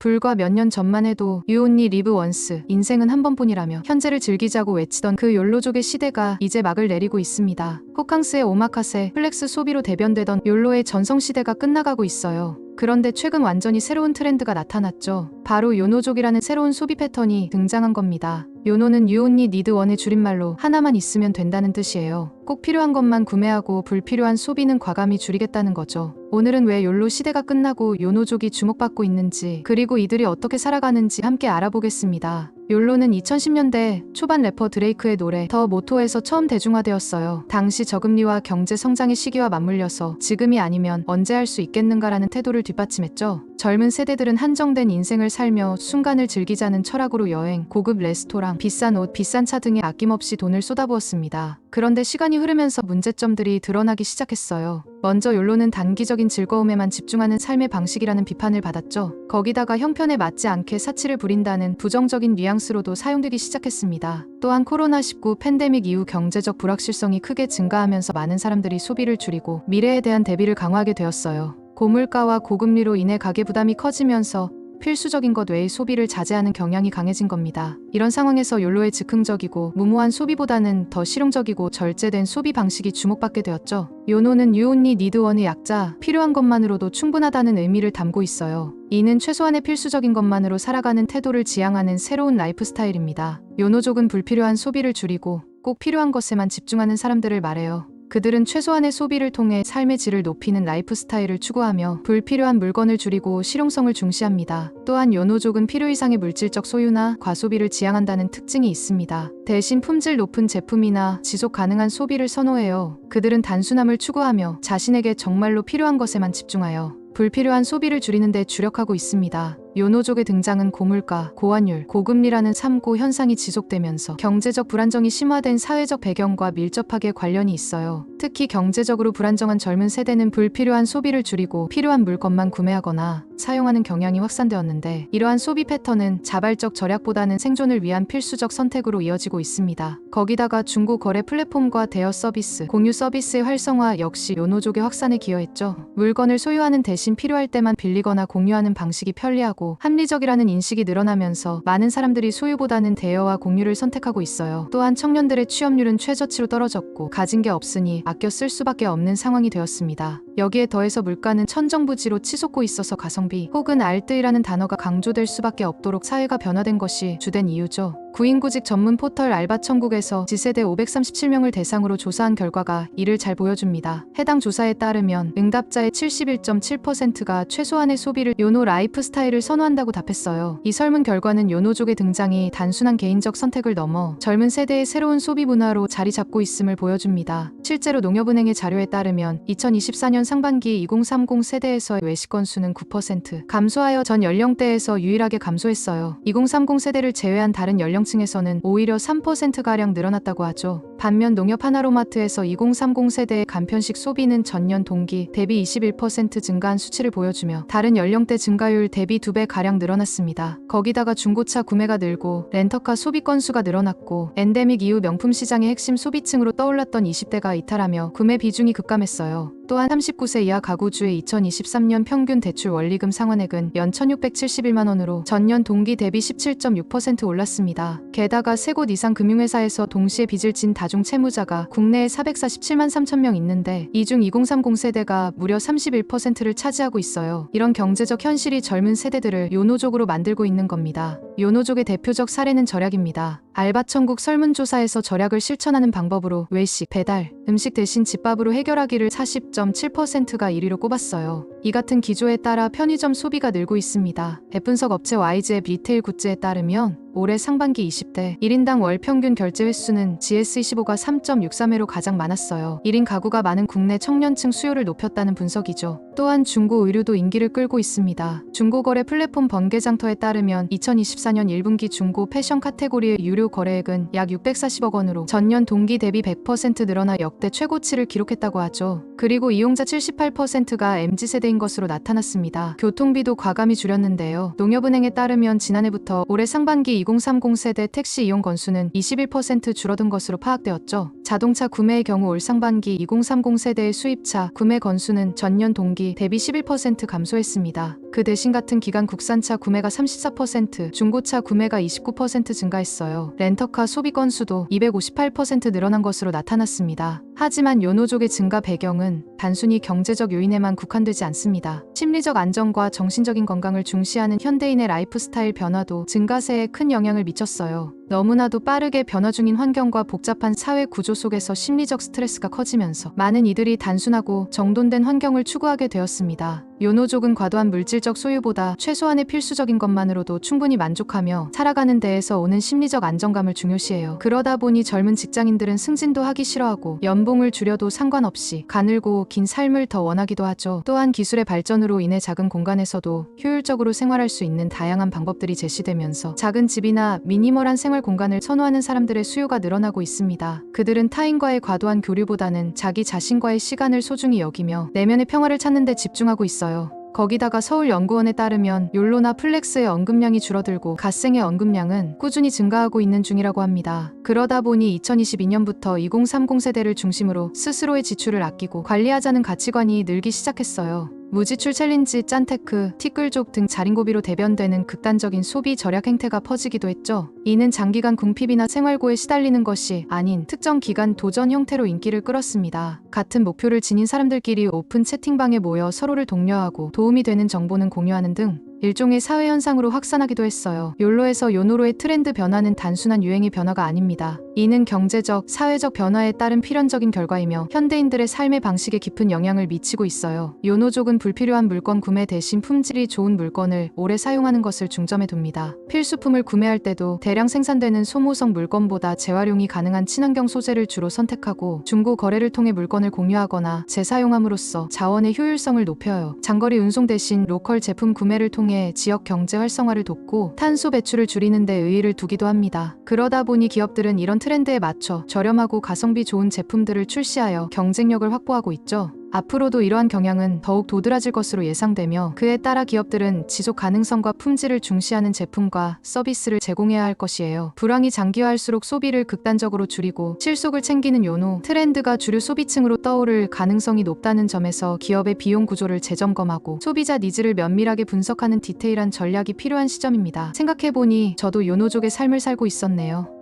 불과 몇 년 전만 해도 You only live once, 인생은 한 번뿐이라며 현재를 즐기자고 외치던 그 욜로족의 시대가 이제 막을 내리고 있습니다. 호캉스의 오마카세, 플렉스 소비로 대변되던 욜로의 전성시대가 끝나가고 있어요. 그런데 최근 완전히 새로운 트렌드가 나타났죠. 바로 요노족이라는 새로운 소비 패턴이 등장한 겁니다. 요노는 You only need one의 줄임말로 하나만 있으면 된다는 뜻이에요. 꼭 필요한 것만 구매하고 불필요한 소비는 과감히 줄이겠다는 거죠. 오늘은 왜 욜로 시대가 끝나고 요노족이 주목받고 있는지, 그리고 이들이 어떻게 살아가는지 함께 알아보겠습니다. 욜로는 2010년대 초반 래퍼 드레이크의 노래 더 모토에서 처음 대중화되었어요. 당시 저금리와 경제 성장의 시기와 맞물려서 지금이 아니면 언제 할 수 있겠는가라는 태도를 뒷받침했죠. 젊은 세대들은 한정된 인생을 살며 순간을 즐기자는 철학으로 여행, 고급 레스토랑, 비싼 옷, 비싼 차 등에 아낌없이 돈을 쏟아부었습니다. 그런데 시간이 흐르면서 문제점들이 드러나기 시작했어요. 먼저 욜로는 단기적인 즐거움에만 집중하는 삶의 방식이라는 비판을 받았죠. 거기다가 형편에 맞지 않게 사치를 부린다는 부정적인 뉘앙스로도 사용되기 시작했습니다. 또한 코로나19 팬데믹 이후 경제적 불확실성이 크게 증가하면서 많은 사람들이 소비를 줄이고 미래에 대한 대비를 강화하게 되었어요. 고물가와 고금리로 인해 가계 부담이 커지면서 필수적인 것 외의 소비를 자제하는 경향이 강해진 겁니다. 이런 상황에서 욜로의 즉흥적이고 무모한 소비보다는 더 실용적이고 절제된 소비 방식이 주목받게 되었죠. 요노는 You only need one의 약자, 필요한 것만으로도 충분하다는 의미를 담고 있어요. 이는 최소한의 필수적인 것만으로 살아가는 태도를 지향하는 새로운 라이프 스타일입니다. 요노족은 불필요한 소비를 줄이고 꼭 필요한 것에만 집중하는 사람들을 말해요. 그들은 최소한의 소비를 통해 삶의 질을 높이는 라이프 스타일을 추구하며 불필요한 물건을 줄이고 실용성을 중시합니다. 또한 요노족은 필요 이상의 물질적 소유나 과소비를 지향한다는 특징이 있습니다. 대신 품질 높은 제품이나 지속 가능한 소비를 선호해요. 그들은 단순함을 추구하며 자신에게 정말로 필요한 것에만 집중하여 불필요한 소비를 줄이는 데 주력하고 있습니다. 요노족의 등장은 고물가, 고환율, 고금리라는 삼고 현상이 지속되면서 경제적 불안정이 심화된 사회적 배경과 밀접하게 관련이 있어요. 특히 경제적으로 불안정한 젊은 세대는 불필요한 소비를 줄이고 필요한 물건만 구매하거나 사용하는 경향이 확산되었는데, 이러한 소비 패턴은 자발적 절약보다는 생존을 위한 필수적 선택으로 이어지고 있습니다. 거기다가 중고 거래 플랫폼과 대여 서비스, 공유 서비스의 활성화 역시 요노족의 확산에 기여했죠. 물건을 소유하는 대신 필요할 때만 빌리거나 공유하는 방식이 편리하고 합리적이라는 인식이 늘어나면서 많은 사람들이 소유보다는 대여와 공유를 선택하고 있어요. 또한 청년들의 취업률은 최저치로 떨어졌고 가진 게 없으니 아껴 쓸 수밖에 없는 상황이 되었습니다. 여기에 더해서 물가는 천정부지로 치솟고 있어서 가성비 혹은 알뜰이라는 단어가 강조될 수밖에 없도록 사회가 변화된 것이 주된 이유죠. 구인구직 전문 포털 알바천국에서 Z세대 537명을 대상으로 조사한 결과가 이를 잘 보여줍니다. 해당 조사에 따르면 응답자의 71.7%가 최소한의 소비를 요노 라이프 스타일을 선호한다고 답했어요. 이 설문 결과는 요노족의 등장이 단순한 개인적 선택을 넘어 젊은 세대의 새로운 소비 문화로 자리 잡고 있음을 보여줍니다. 실제로 농협은행의 자료에 따르면 2024년 상반기 2030 세대에서의 외식 건수는 9% 감소하여 전 연령대에서 유일하게 감소했어요. 2030 세대를 제외한 다른 연령층에서는 오히려 3%가량 늘어났다고 하죠. 반면 농협 하나로마트에서 2030 세대의 간편식 소비는 전년 동기 대비 21% 증가한 수치를 보여주며 다른 연령대 증가율 대비 2배가량 늘어났습니다. 거기다가 중고차 구매가 늘고 렌터카 소비 건수가 늘어났고 엔데믹 이후 명품 시장의 핵심 소비층으로 떠올랐던 20대가 이탈하며 구매 비중이 급감했어요. 또한 39세 이하 가구주의 2023년 평균 대출 원리금 상환액은 연 1,671만 원으로 전년 동기 대비 17.6% 올랐습니다. 게다가 3곳 이상 금융회사에서 동시에 빚을 진 다중 채무자가 국내에 447만 3천 명 있는데 이 중 2030 세대가 무려 31%를 차지하고 있어요. 이런 경제적 현실이 젊은 세대들을 요노족으로 만들고 있는 겁니다. 요노족의 대표적 사례는 절약입니다. 알바천국 설문조사에서 절약을 실천하는 방법으로 외식, 배달, 음식 대신 집밥으로 해결하기를 40.7%가 1위로 꼽았어요. 이 같은 기조에 따라 편의점 소비가 늘고 있습니다. 앱분석 업체 YG의 리테일 굿즈에 따르면 올해 상반기 20대 1인당 월 평균 결제 횟수는 GS25가 3.63회로 가장 많았어요. 1인 가구가 많은 국내 청년층 수요를 높였다는 분석이죠. 또한 중고 의류도 인기를 끌고 있습니다. 중고거래 플랫폼 번개장터에 따르면 2024년 1분기 중고 패션 카테고리의 유료 거래액은 약 640억 원으로 전년 동기 대비 100% 늘어나 역대 최고치를 기록했다고 하죠. 그리고 이용자 78%가 MZ세대인 것으로 나타났습니다. 교통비도 과감히 줄였는데요. 농협은행에 따르면 지난해부터 올해 상반기 2030 세대 택시 이용 건수는 21% 줄어든 것으로 파악되었죠. 자동차 구매의 경우 올 상반기 2030 세대의 수입차 구매 건수는 전년 동기 대비 11% 감소했습니다. 그 대신 같은 기간 국산차 구매가 34%, 중고차 구매가 29% 증가했어요. 렌터카 소비 건수도 258% 늘어난 것으로 나타났습니다. 하지만 요노족의 증가 배경은 단순히 경제적 요인에만 국한되지 않습니다. 심리적 안정과 정신적인 건강을 중시하는 현대인의 라이프 스타일 변화도 증가세에 큰 영향을 미쳤어요. 너무나도 빠르게 변화 중인 환경과 복잡한 사회 구조 속에서 심리적 스트레스가 커지면서 많은 이들이 단순하고 정돈된 환경을 추구하게 되었습니다. 요노족은 과도한 물질적 소유보다 최소한의 필수적인 것만으로도 충분히 만족하며 살아가는 데에서 오는 심리적 안정감을 중요시해요. 그러다 보니 젊은 직장인들은 승진도 하기 싫어하고 연봉을 줄여도 상관없이 가늘고 긴 삶을 더 원하기도 하죠. 또한 기술의 발전으로 인해 작은 공간에서도 효율적으로 생활할 수 있는 다양한 방법들이 제시되면서 작은 집이나 미니멀한 생활 공간을 선호하는 사람들의 수요가 늘어나고 있습니다. 그들은 타인과의 과도한 교류보다는 자기 자신과의 시간을 소중히 여기며 내면의 평화를 찾는 데 집중하고 있어요. 거기다가 서울연구원에 따르면 욜로나 플렉스의 언급량이 줄어들고 갓생의 언급량은 꾸준히 증가하고 있는 중이라고 합니다. 그러다 보니 2022년부터 2030 세대를 중심으로 스스로의 지출을 아끼고 관리하자는 가치관이 늘기 시작했어요. 무지출 챌린지, 짠테크, 티끌족 등 자린고비로 대변되는 극단적인 소비 절약 행태가 퍼지기도 했죠. 이는 장기간 궁핍이나 생활고에 시달리는 것이 아닌 특정 기간 도전 형태로 인기를 끌었습니다. 같은 목표를 지닌 사람들끼리 오픈 채팅방에 모여 서로를 독려하고 도움이 되는 정보는 공유하는 등 일종의 사회현상으로 확산하기도 했어요. 욜로에서 요노로의 트렌드 변화는 단순한 유행의 변화가 아닙니다. 이는 경제적, 사회적 변화에 따른 필연적인 결과이며 현대인들의 삶의 방식에 깊은 영향을 미치고 있어요. 요노족은 불필요한 물건 구매 대신 품질이 좋은 물건을 오래 사용하는 것을 중점에 둡니다. 필수품을 구매할 때도 대량 생산되는 소모성 물건보다 재활용이 가능한 친환경 소재를 주로 선택하고 중고 거래를 통해 물건을 공유하거나 재사용함으로써 자원의 효율성을 높여요. 장거리 운송 대신 로컬 제품 구매를 통해 지역 경제 활성화를 돕고 탄소 배출을 줄이는 데 의의를 두기도 합니다. 그러다 보니 기업들은 이런 트렌드에 맞춰 저렴하고 가성비 좋은 제품들을 출시하여 경쟁력을 확보하고 있죠. 앞으로도 이러한 경향은 더욱 도드라질 것으로 예상되며 그에 따라 기업들은 지속 가능성과 품질을 중시하는 제품과 서비스를 제공해야 할 것이에요. 불황이 장기화할수록 소비를 극단적으로 줄이고 실속을 챙기는 요노 트렌드가 주류 소비층으로 떠오를 가능성이 높다는 점에서 기업의 비용 구조를 재점검하고 소비자 니즈를 면밀하게 분석하는 디테일한 전략이 필요한 시점입니다. 생각해보니 저도 요노족의 삶을 살고 있었네요.